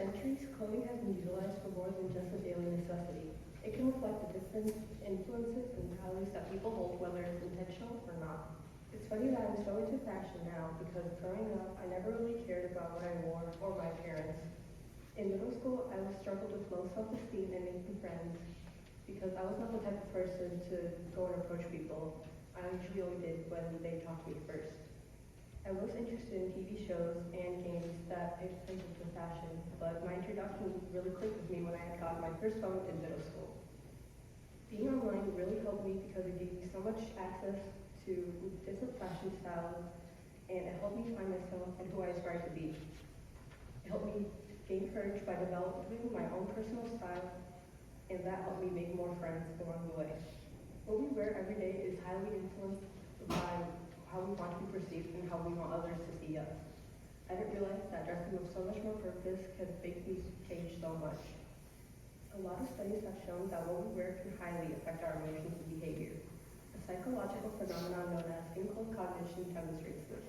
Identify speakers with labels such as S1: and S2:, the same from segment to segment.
S1: centuries, clothing has been utilized for more than just a daily necessity. It can reflect the different influences and values that people hold, whether it's intentional or not. It's funny that I'm so into fashion now because growing up, I never really cared about what I wore or my appearance. In middle school, I struggled with low self-esteem and making friends because I was not the type of person to go and approach people. I usually only did when they talked to me first. I was interested in TV shows and games that paid attention to fashion, but my introduction really clicked with me when I had gotten my first phone in middle school. Being online really helped me because it gave me so much access to different fashion styles, and it helped me find myself and who I aspire to be. It helped me gain courage by developing my own personal style, and that helped me make more friends along the way. What we wear every day is highly influenced by how we want to be perceived and how we want others to see us. I didn't realize that dressing with so much more purpose could make me change so much. A lot of studies have shown that what we wear can highly affect our emotions and behavior. A psychological phenomenon known as enclosed cognition demonstrates this.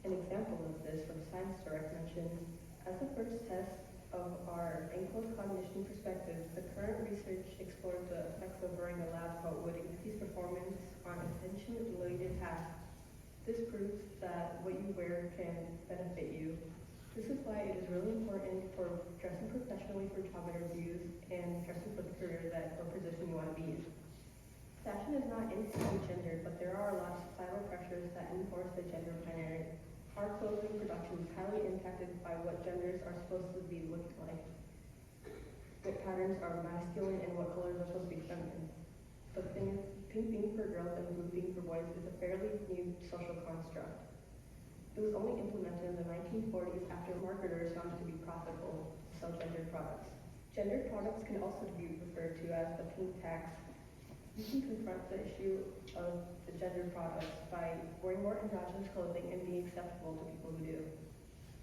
S1: An example of this from Science Direct mentions, as the first test of our enclosed cognition perspective, the current research explored the effects of wearing a lab coat would increase performance on attention-related tasks. This proves that what you wear can benefit you. This is why it is really important for dressing professionally for job interviews and dressing for the career or position you want to be in. Fashion is not inherently gendered, but there are a lot of societal pressures that enforce the gender binary. Our clothing production is highly impacted by what genders are supposed to be looking like. What patterns are masculine and what colors are supposed to be feminine. The thing is, pink being for girls and blue being for boys is a fairly new social construct. It was only implemented in the 1940s after marketers found it to be profitable to sell gendered products. Gendered products can also be referred to as the pink tax. You can confront the issue of the gendered products by wearing more androgynous clothing and being acceptable to people who do.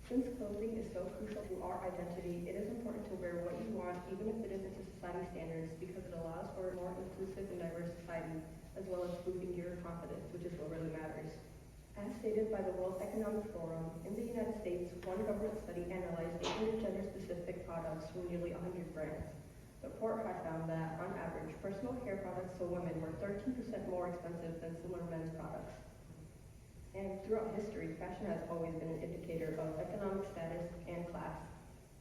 S1: Since clothing is so crucial to our identity, it is important to wear what you want, even if it isn't to society standards, because it allows for a more inclusive and diverse society, as well as boosting your confidence, which is what really matters. As stated by the World Economic Forum, in the United States, one government study analyzed 800 gender-specific products from nearly 100 brands. The report had found that, on average, personal care products for women were 13% more expensive than similar men's products. And throughout history, fashion has always been an indicator of economic status and class.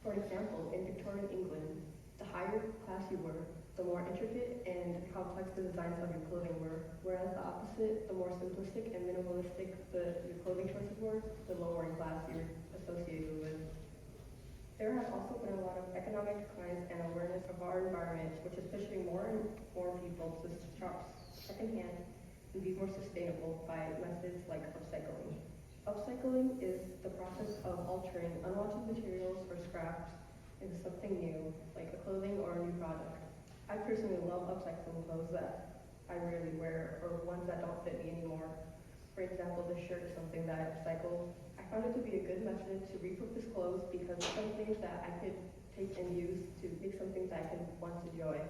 S1: For example, in Victorian England, the higher class you were, the more intricate and complex the designs of your clothing were, whereas the opposite, the more simplistic and minimalistic your clothing choices were, the lower in class you're associated with. There has also been a lot of economic declines and awareness of our environment, which is pushing more and more people to shop secondhand and be more sustainable by methods like upcycling. Upcycling is the process of altering unwanted materials or scraps into something new, like a clothing or a new product. I personally love upcycling clothes that I rarely wear or ones that don't fit me anymore. For example, this shirt is something that I upcycled. I found it to be a good method to repurpose clothes because it's something that I could take and use to make something that I could once enjoy.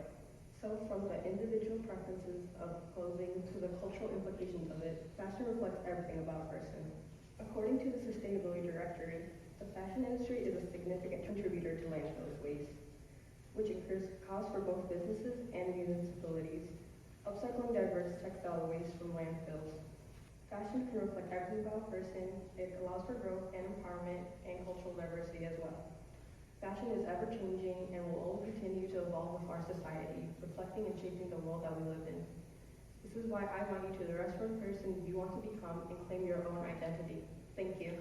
S1: So from the individual preferences of clothing to the cultural implications of it, fashion reflects everything about a person. According to the Sustainability Directory, the fashion industry is a significant contributor to landfill waste, which incurs costs for both businesses and municipalities. Upcycling diverse textile waste from landfills. Fashion can reflect everything about a person. It allows for growth and empowerment and cultural diversity as well. Fashion is ever-changing and will only continue to evolve with our society, reflecting and shaping the world that we live in. This is why I want you to dress for the person you want to become and claim your own identity. Thank you.